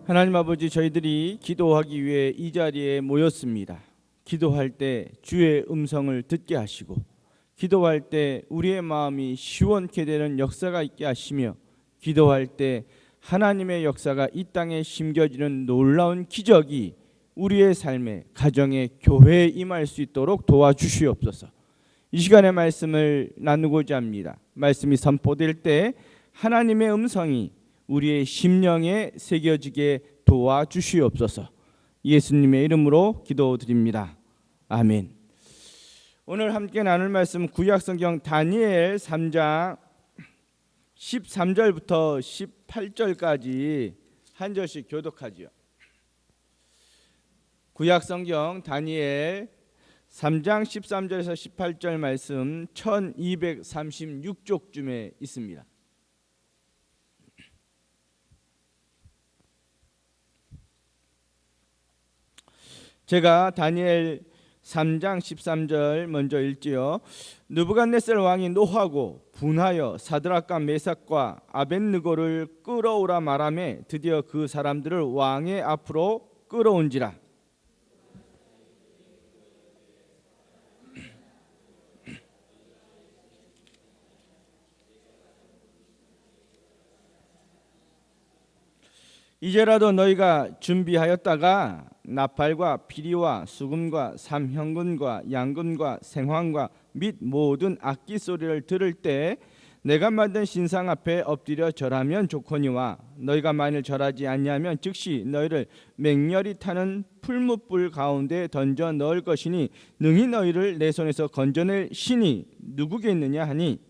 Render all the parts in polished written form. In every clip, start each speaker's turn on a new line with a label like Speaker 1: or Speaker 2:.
Speaker 1: 하나님 아버지, 저희들이 기도하기 위해 이 자리에 모였습니다. 기도할 때 주의 음성을 듣게 하시고, 기도할 때 우리의 마음이 시원케 되는 역사가 있게 하시며, 기도할 때 하나님의 역사가 이 땅에 심겨지는 놀라운 기적이 우리의 삶에, 가정에, 교회에 임할 수 있도록 도와주시옵소서. 이 시간에 말씀을 나누고자 합니다. 말씀이 선포될 때 하나님의 음성이 우리의 심령에 새겨지게 도와주시옵소서. 예수님의 이름으로 기도드립니다. 아멘. 오늘 함께 나눌 말씀 구약성경 다니엘 3장 13절부터 18절까지 한 절씩 교독하지요. 구약성경 다니엘 3장 13절에서 18절 말씀 1236쪽쯤에 있습니다. 제가 다니엘 3장 13절 먼저 읽지요. 느부갓네살 왕이 노하고 분하여 사드락과 메삭과 아벳느고를 끌어오라 말하매 드디어 그 사람들을 왕의 앞으로 끌어온지라. 이제라도 너희가 준비하였다가 나팔과 피리와 수금과 삼형근과 양근과 생황과 및 모든 악기 소리를 들을 때 내가 만든 신상 앞에 엎드려 절하면 좋거니와 너희가 만일 절하지 아니하면 즉시 너희를 맹렬히 타는 풀무불 가운데 던져 넣을 것이니 능히 너희를 내 손에서 건져낼 신이 누구겠느냐 하니,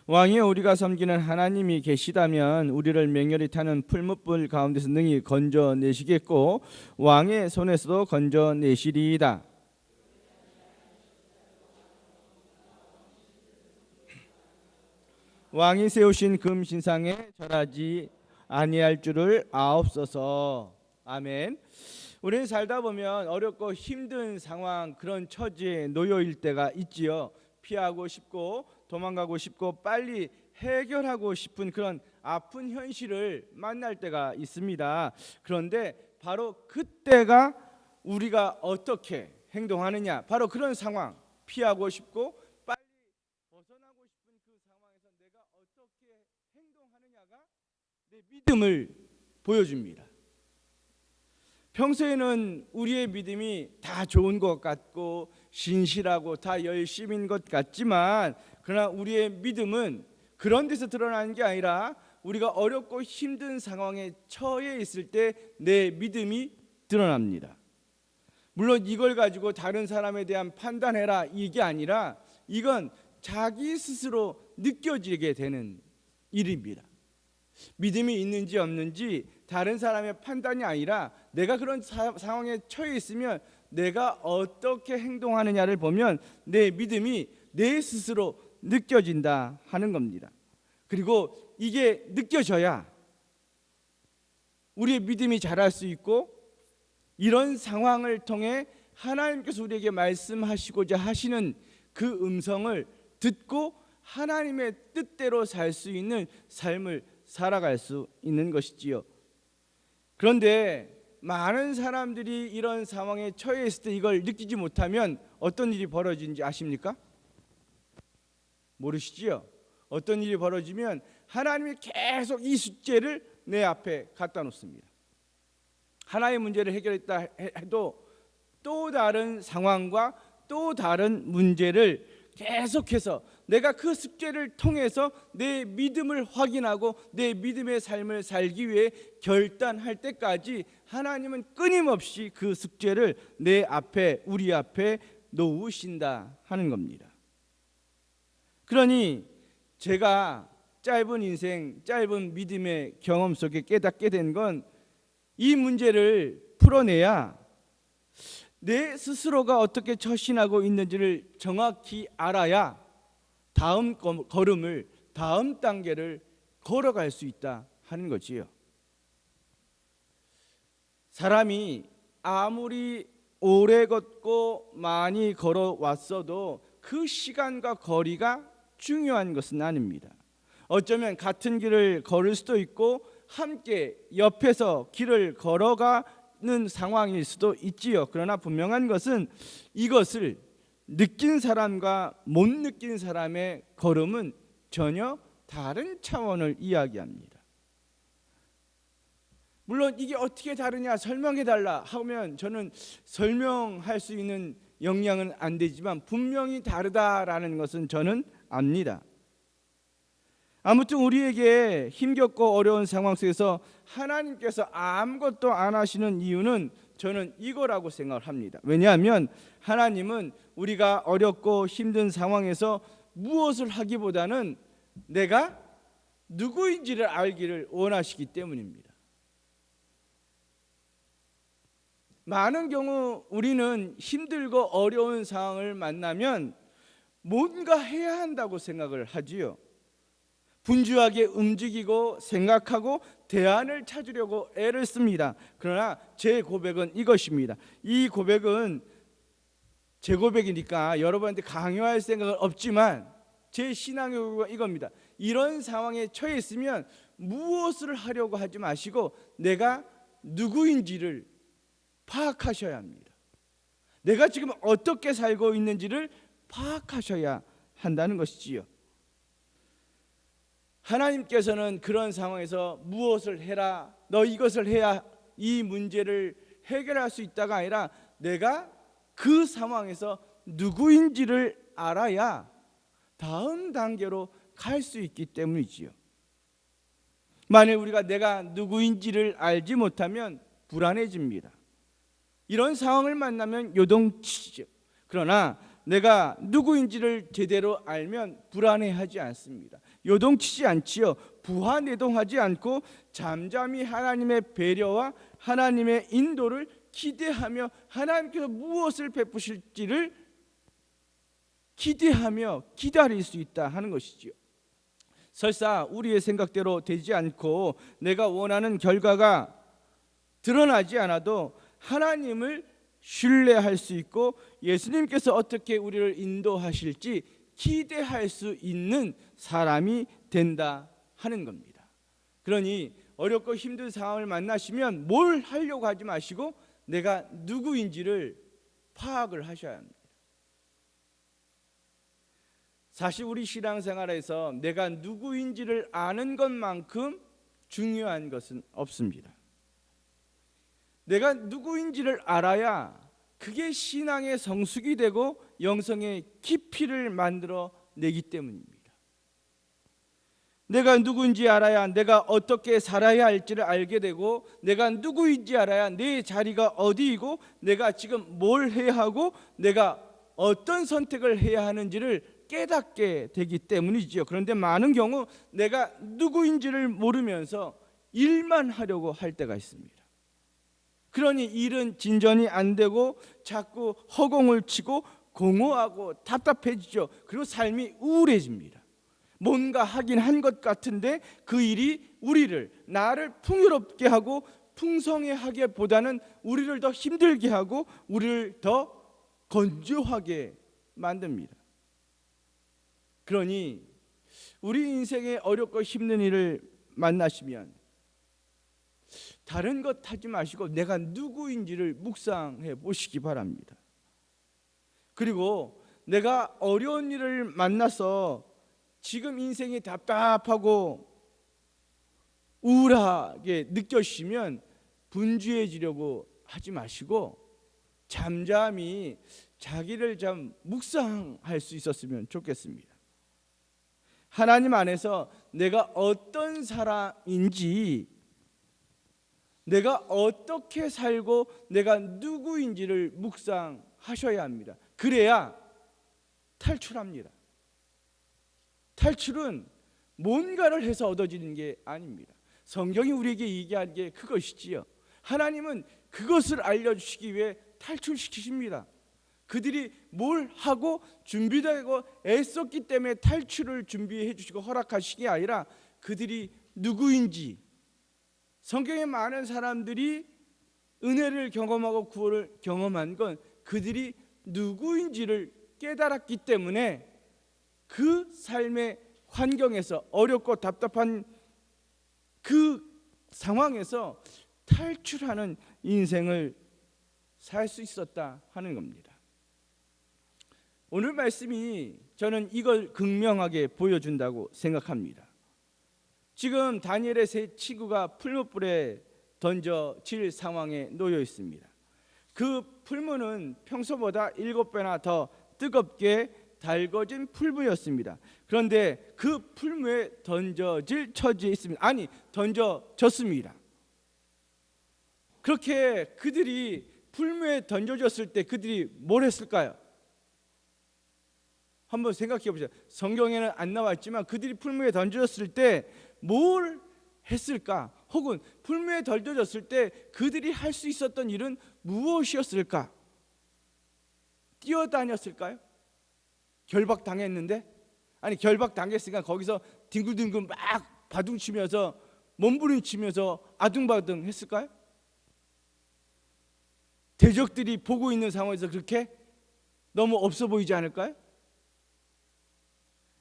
Speaker 1: 왕이 우리가 섬기는 하나님이 계시다면 우리를 맹렬히 타는 풀무불 가운데서 능히 건져내시겠고 왕의 손에서도 건져내시리이다. 왕이 세우신 금신상에 절하지 아니할 줄을 아옵소서. 아멘. 우리는 살다 보면 어렵고 힘든 상황, 그런 처지에 놓여일 때가 있지요. 피하고 싶고 도망가고 싶고 빨리 해결하고 싶은 그런 아픈 현실을 만날 때가 있습니다. 그런데 바로 그때가 우리가 어떻게 행동하느냐, 바로 그런 상황, 피하고 싶고 빨리 벗어나고 싶은 그 상황에서 내가 어떻게 행동하느냐가 내 믿음을 보여줍니다. 평소에는 우리의 믿음이 다 좋은 것 같고 신실하고 다 열심인 것 같지만, 그러나 우리의 믿음은 그런 데서 드러나는 게 아니라 우리가 어렵고 힘든 상황에 처해 있을 때 내 믿음이 드러납니다. 물론 이걸 가지고 다른 사람에 대한 판단해라 이게 아니라 이건 자기 스스로 느껴지게 되는 일입니다. 믿음이 있는지 없는지 다른 사람의 판단이 아니라 내가 그런 상황에 처해 있으면 내가 어떻게 행동하느냐를 보면 내 믿음이 내 스스로 느껴진다 하는 겁니다. 그리고 이게 느껴져야 우리의 믿음이 자랄 수 있고, 이런 상황을 통해 하나님께서 우리에게 말씀하시고자 하시는 그 음성을 듣고 하나님의 뜻대로 살 수 있는 삶을 살아갈 수 있는 것이지요. 그런데 많은 사람들이 이런 상황에 처해 있을 때 이걸 느끼지 못하면 어떤 일이 벌어지는지 아십니까? 모르시지요? 어떤 일이 벌어지면 하나님이 계속 이 숙제를 내 앞에 갖다 놓습니다. 하나의 문제를 해결했다 해도 또 다른 상황과 또 다른 문제를 계속해서 내가 그 숙제를 통해서 내 믿음을 확인하고 내 믿음의 삶을 살기 위해 결단할 때까지 하나님은 끊임없이 그 숙제를 내 앞에, 우리 앞에 놓으신다 하는 겁니다. 그러니 제가 짧은 인생, 짧은 믿음의 경험 속에 깨닫게 된 건 이 문제를 풀어내야 내 스스로가 어떻게 처신하고 있는지를 정확히 알아야 다음 걸음을, 다음 단계를 걸어갈 수 있다 하는 거지요. 사람이 아무리 오래 걷고 많이 걸어왔어도 그 시간과 거리가 중요한 것은 아닙니다. 어쩌면 같은 길을 걸을 수도 있고 함께 옆에서 길을 걸어가는 상황일 수도 있지요. 그러나 분명한 것은 이것을 느낀 사람과 못 느낀 사람의 걸음은 전혀 다른 차원을 이야기합니다. 물론 이게 어떻게 다르냐 설명해 달라 하면 저는 설명할 수 있는 역량은 안 되지만 분명히 다르다라는 것은 저는 압니다. 아무튼 우리에게 힘겹고 어려운 상황 속에서 하나님께서 아무것도 안 하시는 이유는 저는 이거라고 생각을 합니다. 왜냐하면 하나님은 우리가 어렵고 힘든 상황에서 무엇을 하기보다는 내가 누구인지를 알기를 원하시기 때문입니다. 많은 경우 우리는 힘들고 어려운 상황을 만나면 뭔가 해야 한다고 생각을 하지요. 분주하게 움직이고 생각하고 대안을 찾으려고 애를 씁니다. 그러나 제 고백은 이것입니다. 이 고백은 제 고백이니까 여러분한테 강요할 생각은 없지만 제 신앙의 고백은 이겁니다. 이런 상황에 처해 있으면 무엇을 하려고 하지 마시고 내가 누구인지를 파악하셔야 합니다. 내가 지금 어떻게 살고 있는지를 파악하셔야 한다는 것이지요. 하나님께서는 그런 상황에서 무엇을 해라, 너 이것을 해야 이 문제를 해결할 수 있다가 아니라 내가 그 상황에서 누구인지를 알아야 다음 단계로 갈 수 있기 때문이지요. 만약 우리가 내가 누구인지를 알지 못하면 불안해집니다. 이런 상황을 만나면 요동치죠. 그러나 내가 누구인지를 제대로 알면 불안해하지 않습니다. 요동치지 않지요. 부하내동하지 않고 잠잠히 하나님의 배려와 하나님의 인도를 기대하며 하나님께서 무엇을 베푸실지를 기대하며 기다릴 수 있다 하는 것이지요. 설사 우리의 생각대로 되지 않고 내가 원하는 결과가 드러나지 않아도 하나님을 신뢰할 수 있고 예수님께서 어떻게 우리를 인도하실지 기대할 수 있는 사람이 된다 하는 겁니다. 그러니 어렵고 힘든 상황을 만나시면 뭘 하려고 하지 마시고 내가 누구인지를 파악을 하셔야 합니다. 사실 우리 신앙생활에서 내가 누구인지를 아는 것만큼 중요한 것은 없습니다. 내가 누구인지를 알아야 그게 신앙의 성숙이 되고 영성의 깊이를 만들어 내기 때문입니다. 내가 누구인지 알아야 내가 어떻게 살아야 할지를 알게 되고 내가 누구인지 알아야 내 자리가 어디이고 내가 지금 뭘 해야 하고 내가 어떤 선택을 해야 하는지를 깨닫게 되기 때문이지요. 그런데 많은 경우 내가 누구인지를 모르면서 일만 하려고 할 때가 있습니다. 그러니 일은 진전이 안 되고 자꾸 허공을 치고 공허하고 답답해지죠. 그리고 삶이 우울해집니다. 뭔가 하긴 한 것 같은데 그 일이 나를 풍요롭게 하고 풍성하게 보다는 우리를 더 힘들게 하고 우리를 더 건조하게 만듭니다. 그러니 우리 인생에 어렵고 힘든 일을 만나시면 다른 것 하지 마시고 내가 누구인지를 묵상해 보시기 바랍니다. 그리고 내가 어려운 일을 만나서 지금 인생이 답답하고 우울하게 느껴지시면 분주해지려고 하지 마시고 잠잠히 자기를 좀 묵상할 수 있었으면 좋겠습니다. 하나님 안에서 내가 어떤 사람인지 내가 어떻게 살고 내가 누구인지를 묵상하셔야 합니다. 그래야 탈출합니다. 탈출은 뭔가를 해서 얻어지는 게 아닙니다. 성경이 우리에게 얘기하는 게 그것이지요. 하나님은 그것을 알려주시기 위해 탈출시키십니다. 그들이 뭘 하고 준비되고 애썼기 때문에 탈출을 준비해 주시고 허락하시기 아니라 그들이 누구인지 성경에 많은 사람들이 은혜를 경험하고 구원을 경험한 건 그들이 누구인지를 깨달았기 때문에 그 삶의 환경에서 어렵고 답답한 그 상황에서 탈출하는 인생을 살 수 있었다 하는 겁니다. 오늘 말씀이 저는 이걸 극명하게 보여준다고 생각합니다. 지금 다니엘의 세 친구가 풀무불에 던져질 상황에 놓여 있습니다. 그 풀무는 평소보다 7배나 더 뜨겁게 달궈진 풀무였습니다. 그런데 그 풀무에 던져질 처지에 있습니다. 아니, 던져졌습니다. 그렇게 그들이 풀무에 던져졌을 때 그들이 뭘 했을까요? 한번 생각해 보세요. 성경에는 안 나와 있지만 그들이 풀무에 던져졌을 때 뭘 했을까? 혹은 풀무에 던져졌을 때 그들이 할 수 있었던 일은 무엇이었을까? 뛰어다녔을까요? 결박당했는데? 아니, 결박당했으니까 거기서 뒹굴뒹굴 막 바둥치면서 몸부림치면서 아둥바둥 했을까요? 대적들이 보고 있는 상황에서 그렇게 너무 없어 보이지 않을까요?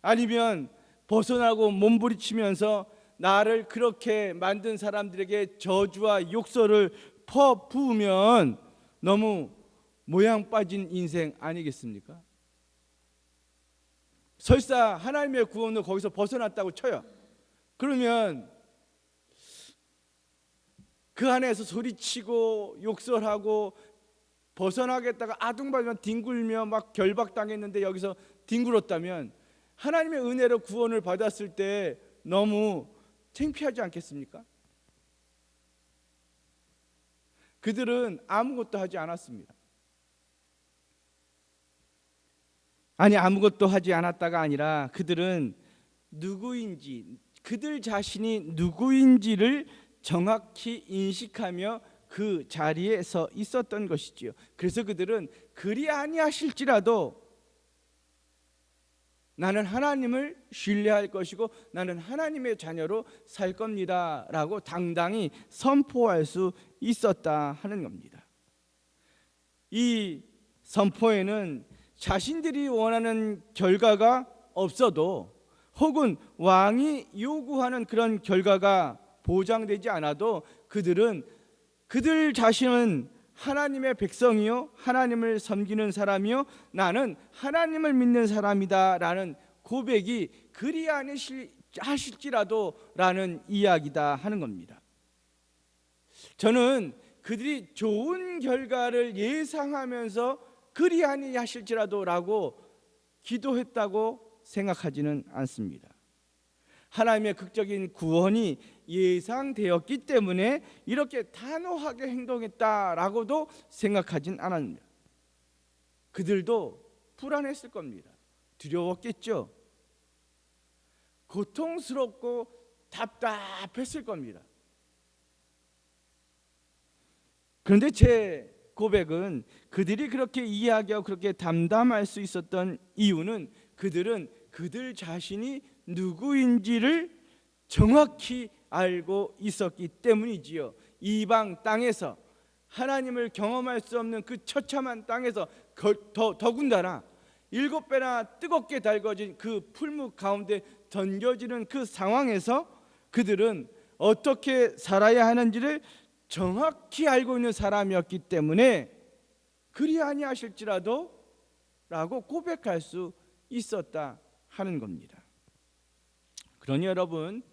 Speaker 1: 아니면 벗어나고 몸부림치면서 나를 그렇게 만든 사람들에게 저주와 욕설을 퍼부으면 너무 모양 빠진 인생 아니겠습니까? 설사 하나님의 구원으로 거기서 벗어났다고 쳐요. 그러면 그 안에서 소리치고 욕설하고 벗어나겠다가 아둥바둥 뒹굴며 막 결박당했는데 여기서 뒹굴었다면 하나님의 은혜로 구원을 받았을 때 너무 창피하지 않겠습니까? 그들은 아무것도 하지 않았습니다. 아니, 아무것도 하지 않았다가 아니라 그들은 누구인지, 그들 자신이 누구인지를 정확히 인식하며 그 자리에 서 있었던 것이지요. 그래서 그들은 그리 아니하실지라도 나는 하나님을 신뢰할 것이고 나는 하나님의 자녀로 살 겁니다 라고 당당히 선포할 수 있었다 하는 겁니다. 이 선포에는 자신들이 원하는 결과가 없어도 혹은 왕이 요구하는 그런 결과가 보장되지 않아도 그들 자신은 하나님의 백성이요 하나님을 섬기는 사람이요 나는 하나님을 믿는 사람이다 라는 고백이 그리 아니하실지라도 라는 이야기다 하는 겁니다. 저는 그들이 좋은 결과를 예상하면서 그리 아니하실지라도 라고 기도했다고 생각하지는 않습니다. 하나님의 극적인 구원이 예상되었기 때문에 이렇게 단호하게 행동했다라고도 생각하진 않았습니다. 그들도 불안했을 겁니다. 두려웠겠죠. 고통스럽고 답답했을 겁니다. 그런데 제 고백은 그들이 그렇게 이야기하고 그렇게 담담할 수 있었던 이유는 그들은 그들 자신이 누구인지를 정확히 알고 있었기 때문이지요. 이방 땅에서 하나님을 경험할 수 없는 그 처참한 땅에서 더군다나 7배나 뜨겁게 달궈진 그 풀무 가운데 던져지는 그 상황에서 그들은 어떻게 살아야 하는지를 정확히 알고 있는 사람이었기 때문에 그리 아니하실지라도 라고 고백할 수 있었다 하는 겁니다. 그러니 여러분,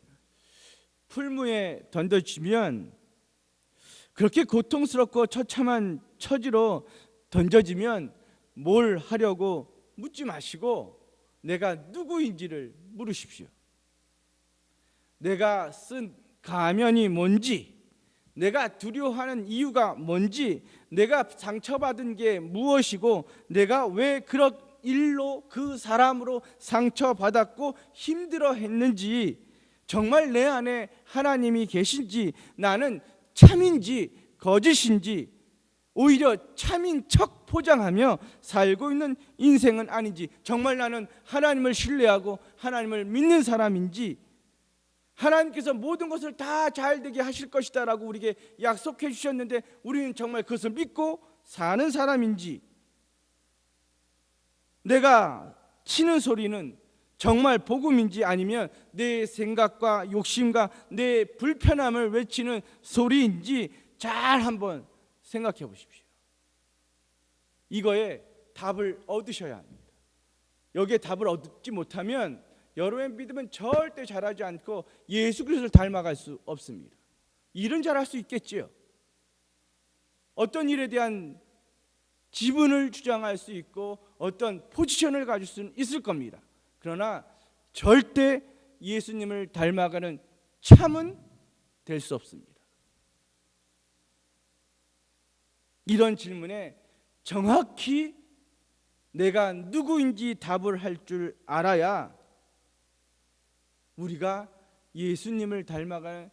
Speaker 1: 풀무에 던져지면 그렇게 고통스럽고 처참한 처지로 던져지면 뭘 하려고 묻지 마시고 내가 누구인지를 물으십시오. 내가 쓴 가면이 뭔지, 내가 두려워하는 이유가 뭔지, 내가 상처받은 게 무엇이고 내가 왜 그런 일로 그 사람으로 상처받았고 힘들어 했는지, 정말 내 안에 하나님이 계신지, 나는 참인지 거짓인지, 오히려 참인 척 포장하며 살고 있는 인생은 아닌지, 정말 나는 하나님을 신뢰하고 하나님을 믿는 사람인지, 하나님께서 모든 것을 다 잘되게 하실 것이다 라고 우리에게 약속해 주셨는데 우리는 정말 그것을 믿고 사는 사람인지, 내가 치는 소리는 정말 복음인지 아니면 내 생각과 욕심과 내 불편함을 외치는 소리인지 잘 한번 생각해 보십시오. 이거에 답을 얻으셔야 합니다. 여기에 답을 얻지 못하면 여러분의 믿음은 절대 자라지 않고 예수 그리스도를 닮아갈 수 없습니다. 일은 잘할 수 있겠지요. 어떤 일에 대한 지분을 주장할 수 있고 어떤 포지션을 가질 수는 있을 겁니다. 그러나 절대 예수님을 닮아가는 참은 될 수 없습니다. 이런 질문에 정확히 내가 누구인지 답을 할 줄 알아야 우리가 예수님을 닮아가는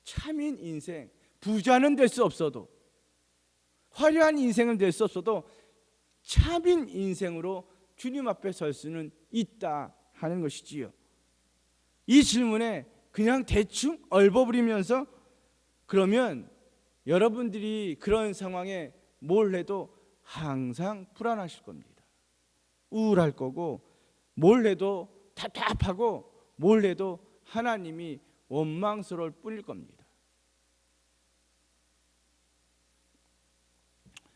Speaker 1: 참인 인생, 부자는 될 수 없어도, 화려한 인생은 될 수 없어도 참인 인생으로 주님 앞에 설 수는 있다 하는 것이지요. 이 질문에 그냥 대충 얼버무리면서 그러면 여러분들이 그런 상황에 뭘 해도 항상 불안하실 겁니다. 우울할 거고, 뭘 해도 답답하고, 뭘 해도 하나님이 원망스러울 뿐일 겁니다.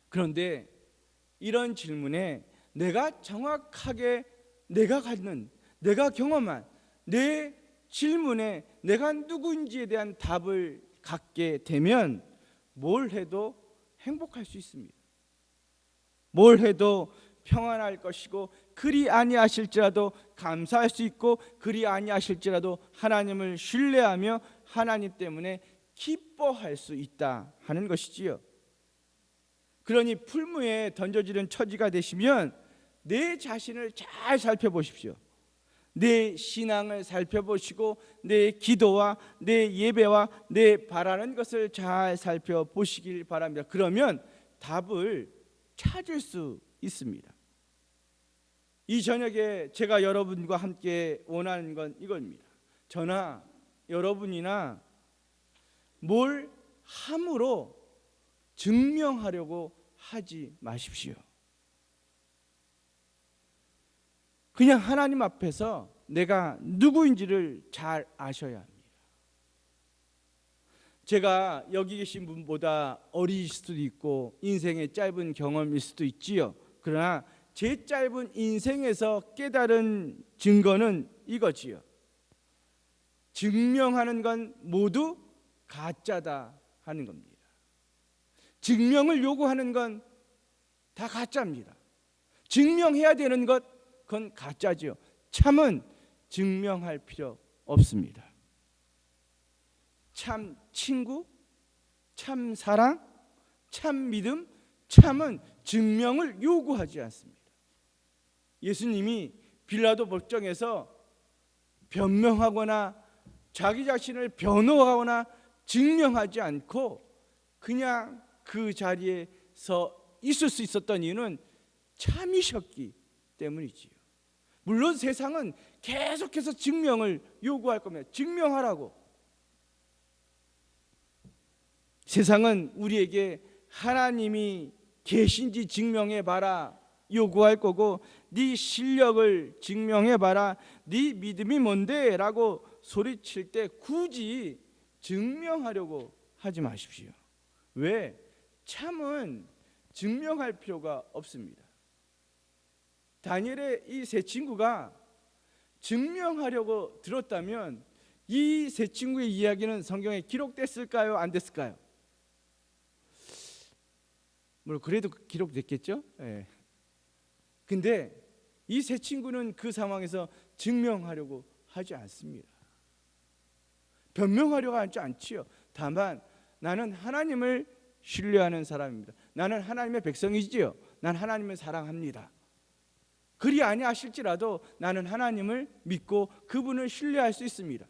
Speaker 1: 그런데 이런 질문에 내가 정확하게 내가 갖는, 내가 경험한 내 질문에 내가 누구인지에 대한 답을 갖게 되면 뭘 해도 행복할 수 있습니다. 뭘 해도 평안할 것이고, 그리 아니하실지라도 감사할 수 있고, 그리 아니하실지라도 하나님을 신뢰하며 하나님 때문에 기뻐할 수 있다 하는 것이지요. 그러니 풀무에 던져지는 처지가 되시면 내 자신을 잘 살펴보십시오. 내 신앙을 살펴보시고 내 기도와 내 예배와 내 바라는 것을 잘 살펴보시길 바랍니다. 그러면 답을 찾을 수 있습니다. 이 저녁에 제가 여러분과 함께 원하는 건 이겁니다. 저나 여러분이나 뭘 함으로 증명하려고 하지 마십시오. 그냥 하나님 앞에서 내가 누구인지를 잘 아셔야 합니다. 제가 여기 계신 분보다 어리실 수도 있고 인생의 짧은 경험일 수도 있지요. 그러나 제 짧은 인생에서 깨달은 증거는 이거지요. 증명하는 건 모두 가짜다 하는 겁니다. 증명을 요구하는 건 다 가짜입니다. 증명해야 되는 것, 그건 가짜죠. 참은 증명할 필요 없습니다. 참 친구, 참 사랑, 참 믿음, 참은 증명을 요구하지 않습니다. 예수님이 빌라도 법정에서 변명하거나 자기 자신을 변호하거나 증명하지 않고 그냥 그 자리에서 있을 수 있었던 이유는 참이셨기 때문이지요. 물론 세상은 계속해서 증명을 요구할 겁니다. 증명하라고. 세상은 우리에게 하나님이 계신지 증명해봐라 요구할 거고, 네 실력을 증명해봐라, 네 믿음이 뭔데 라고 소리칠 때 굳이 증명하려고 하지 마십시오. 왜? 참은 증명할 필요가 없습니다. 다니엘의 이 세 친구가 증명하려고 들었다면 이 세 친구의 이야기는 성경에 기록됐을까요? 안 됐을까요? 물론 그래도 기록됐겠죠. 예. 근데 이 세 친구는 그 상황에서 증명하려고 하지 않습니다. 변명하려고 하지 않지요. 다만 나는 하나님을 신뢰하는 사람입니다. 나는 하나님의 백성이지요. 난 하나님을 사랑합니다. 그리 아니하실지라도 나는 하나님을 믿고 그분을 신뢰할 수 있습니다.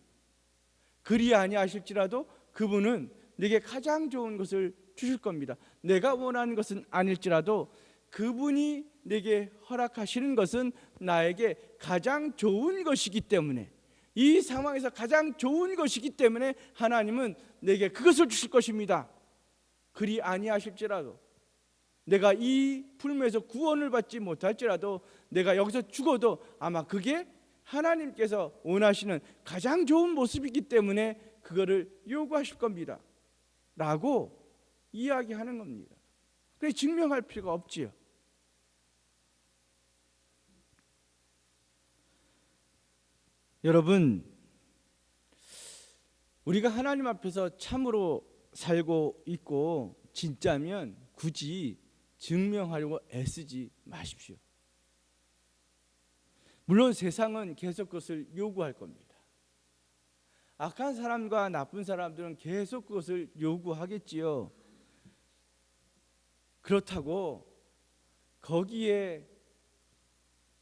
Speaker 1: 그리 아니하실지라도 그분은 내게 가장 좋은 것을 주실 겁니다. 내가 원하는 것은 아닐지라도 그분이 내게 허락하시는 것은 나에게 가장 좋은 것이기 때문에 이 상황에서 가장 좋은 것이기 때문에 하나님은 내게 그것을 주실 것입니다. 그리 아니하실지라도, 내가 이 불면에서 구원을 받지 못할지라도, 내가 여기서 죽어도 아마 그게 하나님께서 원하시는 가장 좋은 모습이기 때문에 그거를 요구하실 겁니다 라고 이야기하는 겁니다. 그래, 증명할 필요가 없지요. 여러분, 우리가 하나님 앞에서 참으로 살고 있고 진짜면 굳이 증명하려고 애쓰지 마십시오. 물론 세상은 계속 그것을 요구할 겁니다. 악한 사람과 나쁜 사람들은 계속 그것을 요구하겠지요. 그렇다고 거기에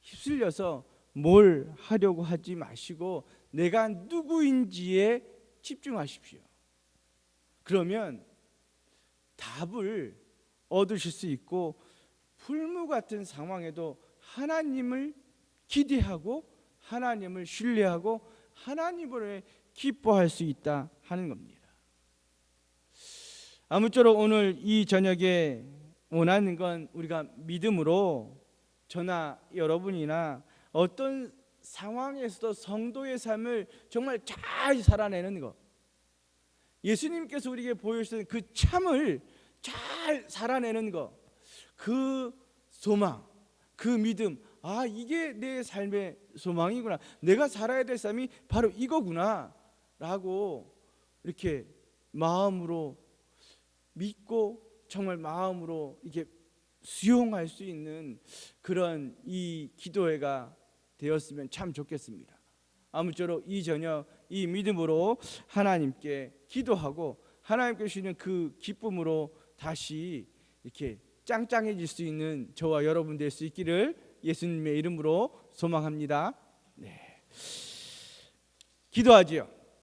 Speaker 1: 휩쓸려서 뭘 하려고 하지 마시고 내가 누구인지에 집중하십시오. 그러면 답을 얻으실 수 있고 풀무 같은 상황에도 하나님을 기대하고 하나님을 신뢰하고 하나님을 기뻐할 수 있다 하는 겁니다. 아무쪼록 오늘 이 저녁에 원하는 건 우리가 믿음으로 저나 여러분이나 어떤 상황에서도 성도의 삶을 정말 잘 살아내는 것, 예수님께서 우리에게 보여주신 그 참을 잘 살아내는 것, 그 소망, 그 믿음, 아, 이게 내 삶의 소망이구나, 내가 살아야 될 삶이 바로 이거구나 라고 이렇게 마음으로 믿고 정말 마음으로 이렇게 수용할 수 있는 그런 이 기도회가 되었으면 참 좋겠습니다. 아무쪼록 이 저녁 이 믿음으로 하나님께 기도하고 하나님께 주시는 그 기쁨으로 다시 이렇게 짱짱해질 수 있는 저와 여러분 될 수 있기를 예수님의 이름으로 소망합니다. 네. 기도하지요.